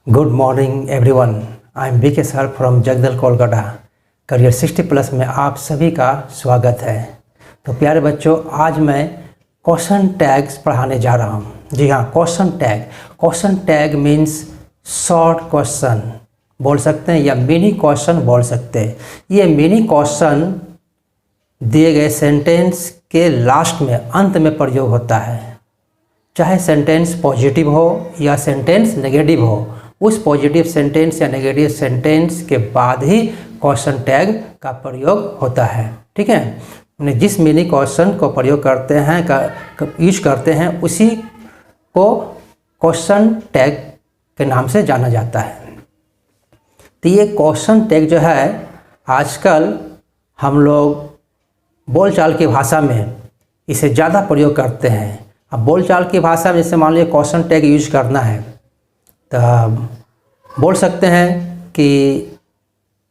Good morning everyone. I am BK sir from Jagaddal Kolkata. Career 60+ में आप सभी का स्वागत है। तो प्यारे बच्चों, आज मैं क्वेश्चन टैग्स पढ़ाने जा रहा हूँ। जी हाँ, question tag means short question बोल सकते हैं या मिनी क्वेश्चन बोल सकते हैं। ये मिनी क्वेश्चन दिए गए सेंटेंस के लास्ट में, अंत में प्रयोग होता है। चाहे सेंटेंस पॉजिटिव हो या सेंटेंस नेगेटिव हो, उस पॉजिटिव सेंटेंस या नेगेटिव सेंटेंस के बाद ही क्वेश्चन टैग का प्रयोग होता है। ठीक है, जिस मिनी क्वेश्चन को प्रयोग करते हैं यूज करते हैं उसी को क्वेश्चन टैग के नाम से जाना जाता है। तो ये क्वेश्चन टैग जो है आजकल हम लोग बोलचाल की भाषा में इसे ज़्यादा प्रयोग करते हैं। अब बोलचाल की भाषा में जैसे मान लीजिए क्वेश्चन टैग यूज करना है तो बोल सकते हैं कि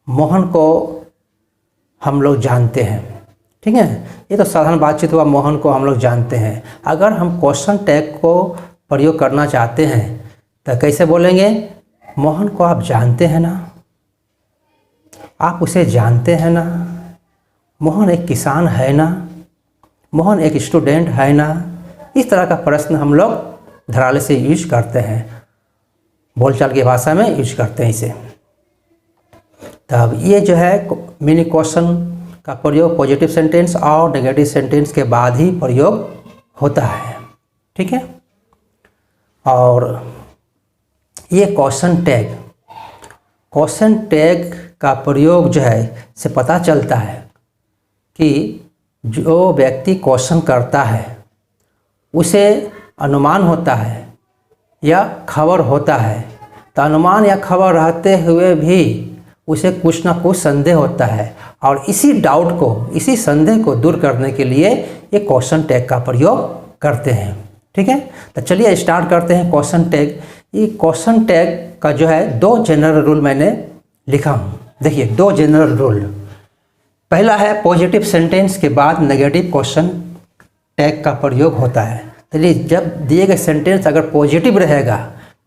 मोहन को हम लोग जानते हैं। ठीक है, ये तो साधारण बातचीत हुआ, मोहन को हम लोग जानते हैं। अगर हम क्वेश्चन टैग को प्रयोग करना चाहते हैं तो कैसे बोलेंगे? मोहन को आप जानते हैं ना, आप उसे जानते हैं ना, मोहन एक किसान है ना, मोहन एक स्टूडेंट है ना। इस तरह का प्रश्न हम लोग धराले से यूज करते हैं, बोलचाल की भाषा में यूज करते हैं इसे। तब ये जो है मिनी क्वेश्चन का प्रयोग पॉजिटिव सेंटेंस और नेगेटिव सेंटेंस के बाद ही प्रयोग होता है। ठीक है, और ये क्वेश्चन टैग का प्रयोग जो है से पता चलता है कि जो व्यक्ति क्वेश्चन करता है उसे अनुमान होता है या खबर होता है। तो अनुमान या खबर रहते हुए भी उसे कुछ ना कुछ संदेह होता है, और इसी डाउट को, इसी संदेह को दूर करने के लिए ये क्वेश्चन टैग का प्रयोग करते हैं। ठीक है, तो चलिए स्टार्ट करते हैं क्वेश्चन टैग। ये क्वेश्चन टैग का जो है 2 जनरल रूल मैंने लिखा हूँ। देखिए 2 जनरल रूल। पहला है पॉजिटिव सेंटेंस के बाद नेगेटिव क्वेश्चन टैग का प्रयोग होता है। चलिए, जब दिए गए सेंटेंस अगर पॉजिटिव रहेगा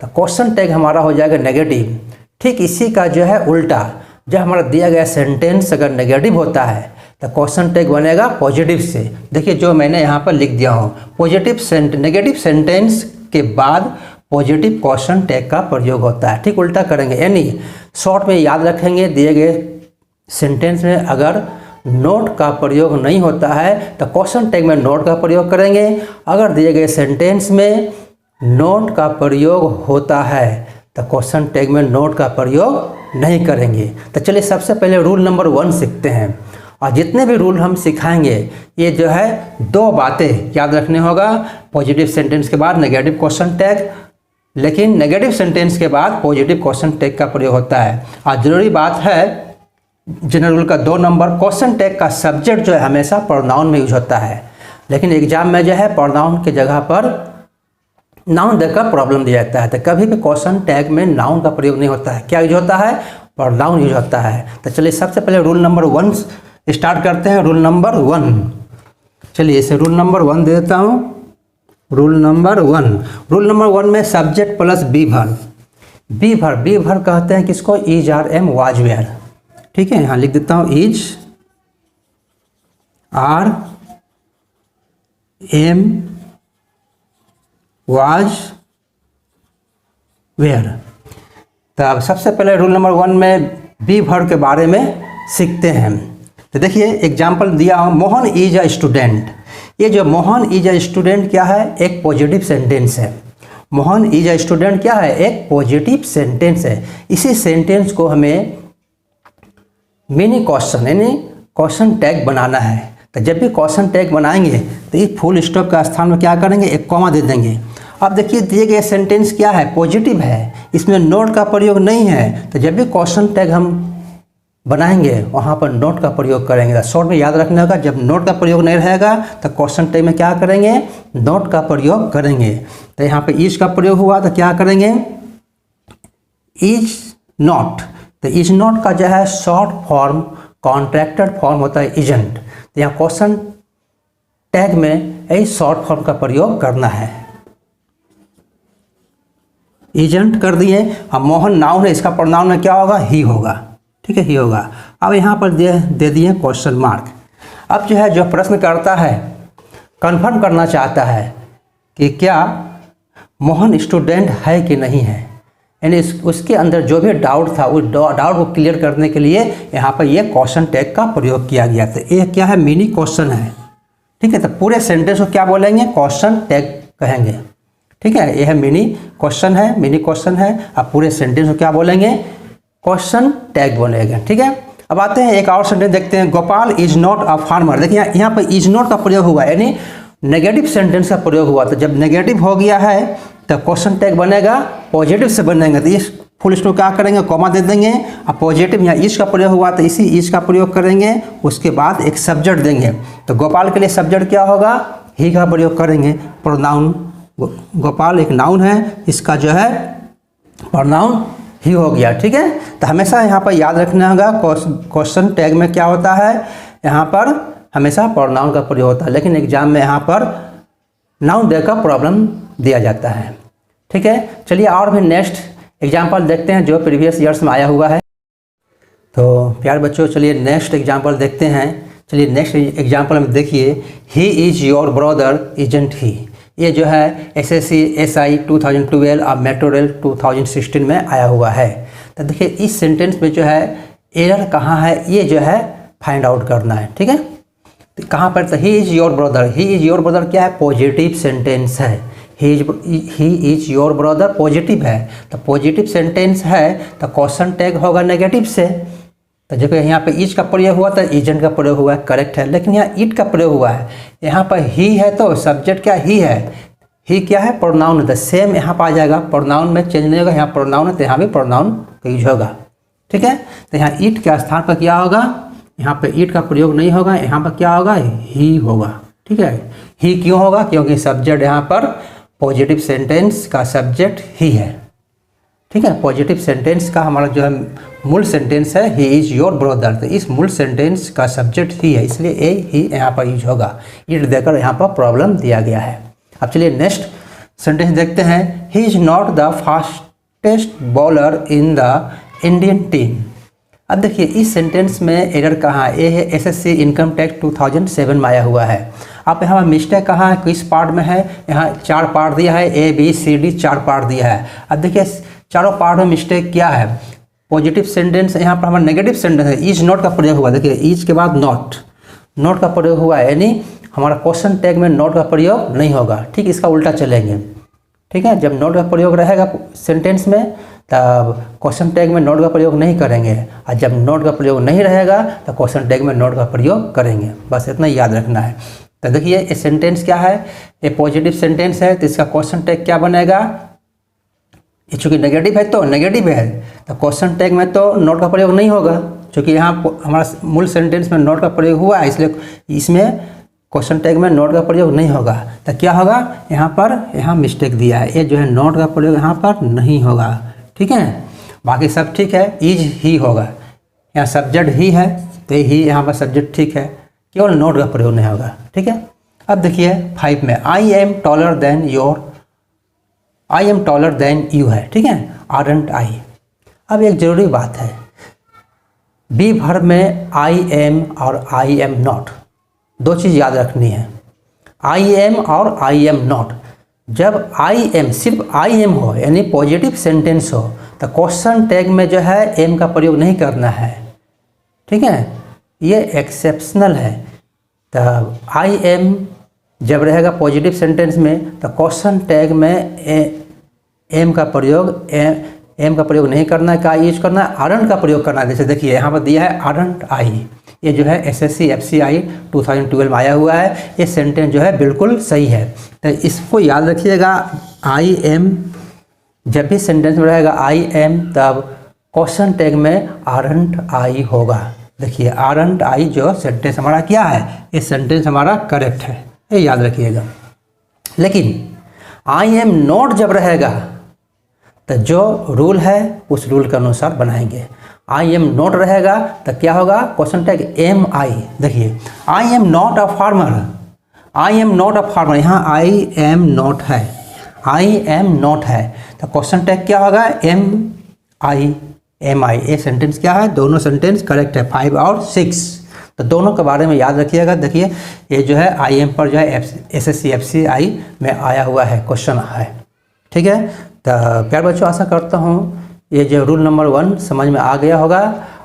तो क्वेश्चन टैग हमारा हो जाएगा नेगेटिव। ठीक इसी का जो है उल्टा, जब हमारा दिया गया सेंटेंस अगर नेगेटिव होता है तो क्वेश्चन टैग बनेगा पॉजिटिव से। देखिए जो मैंने यहाँ पर लिख दिया हूँ, नेगेटिव सेंटेंस के बाद पॉजिटिव क्वेश्चन टैग का प्रयोग होता है। ठीक उल्टा करेंगे, यानी शॉर्ट में याद रखेंगे दिए गए सेंटेंस में अगर नोट का प्रयोग नहीं होता है तो क्वेश्चन टैग में नोट का प्रयोग करेंगे। अगर दिए गए सेंटेंस में नोट का प्रयोग होता है तो क्वेश्चन टैग में नोट का प्रयोग नहीं करेंगे। तो चलिए सबसे पहले रूल नंबर 1 सीखते हैं। और जितने भी रूल हम सिखाएंगे ये जो है 2 बातें याद रखने होगा। पॉजिटिव सेंटेंस के बाद नेगेटिव क्वेश्चन टैग, लेकिन नेगेटिव सेंटेंस के बाद पॉजिटिव क्वेश्चन टैग का प्रयोग होता है। और ज़रूरी बात है जनरल रूल का 2 नंबर, क्वेश्चन टैग का सब्जेक्ट जो है हमेशा प्रोनाउन में यूज होता है, लेकिन एग्जाम में जो है प्रोनाउन की जगह पर नाउन देकर प्रॉब्लम दिया जाता है। तो कभी भी क्वेश्चन टैग में नाउन का प्रयोग नहीं होता है। क्या यूज होता है? प्रोनाउन यूज होता है। तो चलिए सबसे पहले रूल नंबर 1 स्टार्ट करते हैं। रूल नंबर 1, चलिए इसे रूल नंबर 1 दे देता हूँ। रूल नंबर 1 में सब्जेक्ट प्लस बी भर कहते हैं किसको? Is are am was were. ठीक है, यहाँ लिख देता हूँ is are am was were. तो अब सबसे पहले रूल नंबर 1 में बी वर्ब के बारे में सीखते हैं। तो देखिए एग्जाम्पल दिया हूँ, मोहन इज अ स्टूडेंट। ये जो मोहन इज अ स्टूडेंट क्या है? एक पॉजिटिव सेंटेंस है। मोहन इज अ स्टूडेंट क्या है? एक पॉजिटिव सेंटेंस है। इसी सेंटेंस को हमें मिनी क्वेश्चन यानी क्वेश्चन टैग बनाना है। तो जब भी क्वेश्चन टैग बनाएंगे तो इस फुल स्टॉप का स्थान में क्या करेंगे? एक कॉमा दे देंगे। अब देखिए दिए गए सेंटेंस क्या है? पॉजिटिव है, इसमें नोट का प्रयोग नहीं है। तो जब भी क्वेश्चन टैग हम बनाएंगे वहाँ पर नोट का प्रयोग करेंगे। तो शॉर्ट में याद रखना होगा, जब नोट का प्रयोग नहीं रहेगा तो क्वेश्चन टैग में क्या करेंगे? नोट का प्रयोग करेंगे। तो यहाँ पे इज का प्रयोग हुआ तो क्या करेंगे? Is not. तो इज नॉट का जो है शॉर्ट फॉर्म कॉन्ट्रैक्टेड फॉर्म होता है इजंट। तो यहाँ क्वेश्चन टैग में यही शॉर्ट फॉर्म का प्रयोग करना है। एजेंट कर दिए। अब मोहन नाउन है, इसका प्रोनाउन में क्या होगा, ही होगा। ठीक है, ही होगा। अब यहाँ पर दे दिए क्वेश्चन मार्क। अब जो है जो प्रश्न करता है कंफर्म करना चाहता है कि क्या मोहन स्टूडेंट है कि नहीं है, यानी उसके अंदर जो भी डाउट था उस डाउट को क्लियर करने के लिए यहाँ पर ये क्वेश्चन टैग का प्रयोग किया गया। तो ये क्या है, मिनी क्वेश्चन है। ठीक है, तो पूरे सेंटेंस को क्या बोलेंगे, क्वेश्चन टैग कहेंगे। ठीक है, यह मिनी क्वेश्चन है, मिनी क्वेश्चन है। अब पूरे सेंटेंस को क्या बोलेंगे, क्वेश्चन टैग बोलेंगे। ठीक है, अब आते हैं एक और सेंटेंस देखते हैं। Gopal is not a farmer. देखिए यहाँ पर इज नॉट का प्रयोग हुआ, यानी नेगेटिव सेंटेंस का प्रयोग हुआ। तो जब नेगेटिव हो गया है तो क्वेश्चन टैग बनेगा पॉजिटिव से बनेगा। तो इस फुल स्टॉप क्या करेंगे, कॉमा दे देंगे। अब पॉजिटिव यहाँ इज का प्रयोग हुआ तो इसी इज का प्रयोग करेंगे, उसके बाद एक सब्जेक्ट देंगे। तो गोपाल के लिए सब्जेक्ट क्या होगा, ही का प्रयोग करेंगे। प्रोनाउन, गोपाल एक नाउन है, इसका जो है प्रोनाउन ही हो गया। ठीक है, तो हमेशा यहाँ पर याद रखना होगा क्वेश्चन टैग में क्या होता है, यहाँ पर हमेशा प्रोनाउन का प्रयोग होता है, लेकिन एग्जाम में यहाँ पर नाउन देकर प्रॉब्लम दिया जाता है। ठीक है, चलिए और भी नेक्स्ट एग्जाम्पल देखते हैं जो प्रीवियस ईयर्स में आया हुआ है। तो प्यारे बच्चों, चलिए नेक्स्ट एग्जाम्पल देखते हैं। चलिए नेक्स्ट एग्जाम्पल में देखिए, he is your brother isn't he. ये जो है एसएससी एसआई 2012 और मेट्रो रेल 2016 में आया हुआ है। तो देखिए इस सेंटेंस में जो है एरर कहाँ है, ये जो है फाइंड आउट करना है। ठीक है, तो कहाँ पर, तो he is your brother. He is your brother क्या है, पॉजिटिव सेंटेंस है। He is your brother positive है, तो पॉजिटिव सेंटेंस है तो क्वेश्चन टैग होगा नेगेटिव से। तो देखो यहाँ पे इज का प्रयोग हुआ तो एजेंट का प्रयोग हुआ है, करेक्ट है। लेकिन यहाँ इट का प्रयोग हुआ है, यहाँ पर ही है तो सब्जेक्ट क्या ही है, ही क्या है, प्रोनाउन है। तो सेम यहाँ पर आ जाएगा, प्रोनाउन में चेंज नहीं होगा। यहाँ प्रोनाउन है तो यहाँ भी प्रोनाउन का यूज होगा। ठीक है, तो यहाँ इट के स्थान पर क्या होगा, यहाँ पे इट का प्रयोग नहीं होगा, यहाँ पर क्या होगा, ही होगा। ठीक है, ही क्यों होगा, क्योंकि सब्जेक्ट यहाँ पर पॉजिटिव सेंटेंस का सब्जेक्ट ही है। ठीक है, पॉजिटिव सेंटेंस का हमारा जो है मूल सेंटेंस है ही इज़ योर ब्रदर, तो इस मूल सेंटेंस का सब्जेक्ट ही है, इसलिए ए ही यहाँ पर यूज होगा। इट देकर यहाँ पर प्रॉब्लम दिया गया है। अब चलिए नेक्स्ट सेंटेंस देखते हैं। He is not the fastest bowler in the Indian team. अब देखिए इस सेंटेंस में एरर कहाँ है, ये है एसएससी इनकम टैक्स 2007 में आया हुआ है। अब यहाँ पर मिस्टेक कहाँ है, किस पार्ट में है, यहाँ 4 पार्ट दिया है, A B C D 4 part दिया है। अब देखिए चारों पार्ट में मिस्टेक क्या है, पॉजिटिव सेंटेंस यहाँ पर हमारा नेगेटिव सेंटेंस है, इज नॉट का प्रयोग हुआ। देखिए इज के बाद नॉट, नॉट का प्रयोग हुआ है, यानी हमारा क्वेश्चन टैग में नॉट का प्रयोग नहीं होगा। ठीक, इसका उल्टा चलेंगे। ठीक है, जब नॉट का प्रयोग रहेगा सेंटेंस में तब क्वेश्चन टैग में नोट का प्रयोग नहीं करेंगे, और जब नोट का प्रयोग नहीं रहेगा तो क्वेश्चन टैग में नोट का प्रयोग करेंगे। बस इतना ही याद रखना है। तो देखिए ये सेंटेंस क्या है, ये पॉजिटिव सेंटेंस है तो इसका क्वेश्चन टैग क्या बनेगा, ये चूँकि नेगेटिव है तो नेगेटिव है, तो क्वेश्चन टैग में तो नोट का प्रयोग नहीं होगा। चूँकि यहाँ हमारा मूल सेंटेंस में नोट का प्रयोग हुआ है, इसलिए इसमें क्वेश्चन टैग में नोट का प्रयोग नहीं होगा। तो क्या होगा, यहाँ पर यहाँ मिस्टेक दिया है, ये जो है नोट का प्रयोग यहाँ पर नहीं होगा। ठीक है, बाकी सब ठीक है, इज ही होगा। यहाँ सब्जेक्ट ही है तो ही यहाँ पर सब्जेक्ट ठीक है, केवल नोट का प्रयोग नहीं होगा। ठीक है, अब देखिए 5 में I am taller than your, I am taller than you है। ठीक है, आरंट आई। अब एक जरूरी बात है, बी वर्ब में आई एम और आई एम नॉट, 2 चीज़ याद रखनी है, आई एम और आई एम नॉट। जब आई एम सिर्फ आई एम हो यानी पॉजिटिव सेंटेंस हो तो क्वेश्चन टैग में जो है एम का प्रयोग नहीं करना है। ठीक है, ये एक्सेप्शनल है। तो आई एम जब रहेगा पॉजिटिव सेंटेंस में तो क्वेश्चन टैग में एम का प्रयोग नहीं करना है, क्या यूज करना है, आरंट का प्रयोग करना है। जैसे देखिए यहाँ पर दिया है आरंट आई, ये जो है एसएससी एफसीआई 2012 में आया हुआ है, ये सेंटेंस जो है बिल्कुल सही है। तो इसको याद रखिएगा, आई एम जब भी सेंटेंस में रहेगा आई एम तब क्वेश्चन टैग में आरंट आई होगा। देखिए आरंट आई जो सेंटेंस हमारा क्या है, ये सेंटेंस हमारा करेक्ट है, ये याद रखिएगा। लेकिन आई एम नॉट जब रहेगा तो जो रूल है उस रूल के अनुसार बनाएंगे। आई एम नॉट रहेगा तो क्या होगा, क्वेश्चन टैग एम आई। देखिए I am not a farmer, I am not a farmer, यहाँ आई एम नॉट है, आई एम नॉट है, तो क्वेश्चन टैग क्या होगा, एम आई। ये सेंटेंस क्या है, दोनों सेंटेंस करेक्ट है, 5 और 6। तो दोनों के बारे में याद रखिएगा। देखिए ये जो है आई एम पर जो है SSC FCI में आया हुआ है, क्वेश्चन है, ठीक है। तो प्यार बच्चों, आशा करता हूँ ये जो रूल नंबर 1 समझ में आ गया होगा।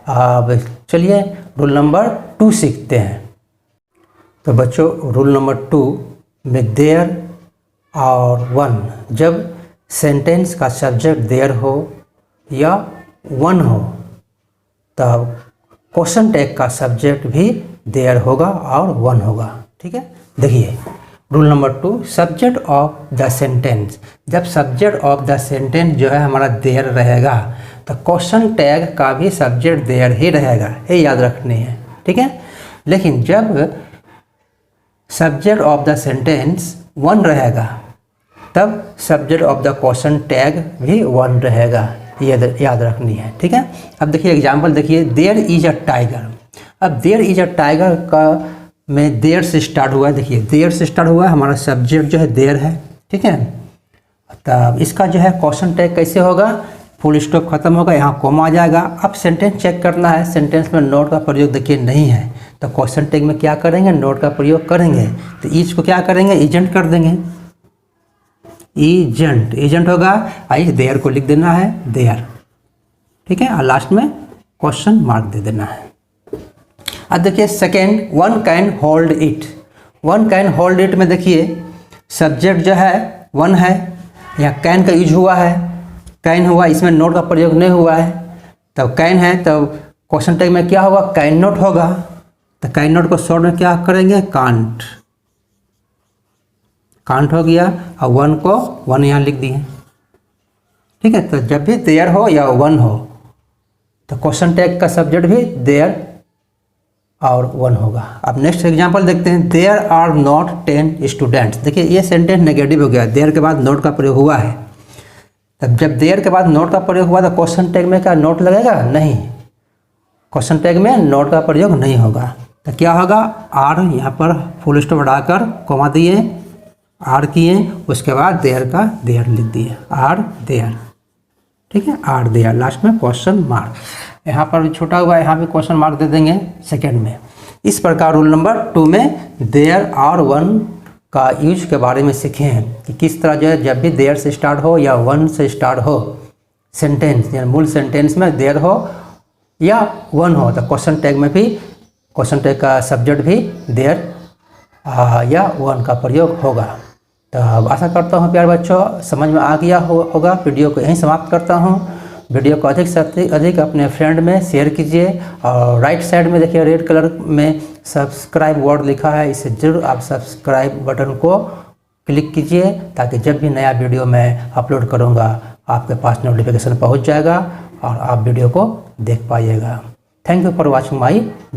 अब चलिए रूल नंबर 2 सीखते हैं। तो बच्चों रूल नंबर 2 में देयर और वन, जब सेंटेंस का सब्जेक्ट देयर हो या वन हो तब क्वेश्चन टैग का सब्जेक्ट भी देयर होगा और वन होगा, ठीक है। देखिए rule number 2, subject of the sentence, जब सब्जेक्ट ऑफ द सेंटेंस जो है हमारा देयर रहेगा तो क्वेश्चन टैग का भी सब्जेक्ट देयर ही रहेगा, ये याद रखनी है, ठीक है। लेकिन जब subject of the sentence one रहेगा तब subject of the question tag भी वन रहेगा, ये याद रखनी है, ठीक है। अब देखिए एग्जाम्पल देखिए, देयर इज अ टाइगर। अब देयर इज अ टाइगर का में देयर से स्टार्ट हुआ है, देखिए देयर से स्टार्ट हुआ है, हमारा सब्जेक्ट जो है देयर है, ठीक है। तब इसका जो है क्वेश्चन टैग कैसे होगा, फुल स्टॉप खत्म होगा, यहाँ कॉमा आ जाएगा। अब सेंटेंस चेक करना है, सेंटेंस में नोट का प्रयोग देखिए नहीं है, तो क्वेश्चन टैग में क्या करेंगे, नोट का प्रयोग करेंगे। तो ईच को क्या करेंगे, एजेंट कर देंगे, एजेंट होगा, आई देयर को लिख देना है देयर, ठीक है, और लास्ट में क्वेश्चन मार्क दे देना है। अब देखिए second, one can hold it. One can hold it में देखिए सब्जेक्ट जो है वन है, यहाँ कैन का यूज हुआ है, कैन हुआ, इसमें नोट का प्रयोग नहीं हुआ है, तब कैन है, तब क्वेश्चन टैग में क्या होगा, कैन नॉट होगा। तो कैन नॉट को शॉर्ट में क्या करेंगे, कांट, कांट हो गया, और वन को वन यहाँ लिख दिए, ठीक है। तो जब भी देयर हो या वन हो तो क्वेश्चन टैग का सब्जेक्ट भी देयर और वन होगा। अब नेक्स्ट एग्जांपल देखते हैं, देयर आर नॉट 10 स्टूडेंट्स। देखिए ये सेंटेंस नेगेटिव हो गया, देयर के बाद नोट का प्रयोग हुआ है, तब जब देयर के बाद नोट का प्रयोग हुआ तो क्वेश्चन टैग में क्या नोट लगेगा, नहीं, क्वेश्चन टैग में नोट का प्रयोग नहीं होगा। तो क्या होगा, आर यहाँ पर फुल स्टॉप हटाकर कॉमा दिए, आर किए, उसके बाद देयर का देयर लिख दिए, आर देयर, ठीक है, आर देयर, लास्ट में क्वेश्चन मार्क। यहाँ पर छोटा हुआ है, यहाँ पे क्वेश्चन मार्क दे देंगे सेकंड में। इस प्रकार रूल नंबर 2 में देयर और वन का यूज के बारे में सीखे हैं कि किस तरह जो है जब भी देयर से स्टार्ट हो या वन से स्टार्ट हो सेंटेंस, यानी मूल सेंटेंस में देयर हो या वन हो तो क्वेश्चन टैग में भी क्वेश्चन टैग का सब्जेक्ट भी देयर या वन का प्रयोग होगा। तो अब आशा करता हूँ प्यारे बच्चों समझ में आ गया होगा। वीडियो को यहीं समाप्त करता हूँ। वीडियो को अधिक से अधिक अपने फ्रेंड में शेयर कीजिए, और राइट साइड में देखिए रेड कलर में सब्सक्राइब वर्ड लिखा है, इसे जरूर आप सब्सक्राइब बटन को क्लिक कीजिए ताकि जब भी नया वीडियो मैं अपलोड करूँगा आपके पास नोटिफिकेशन पहुँच जाएगा और आप वीडियो को देख पाइएगा। Thank you for watching my video.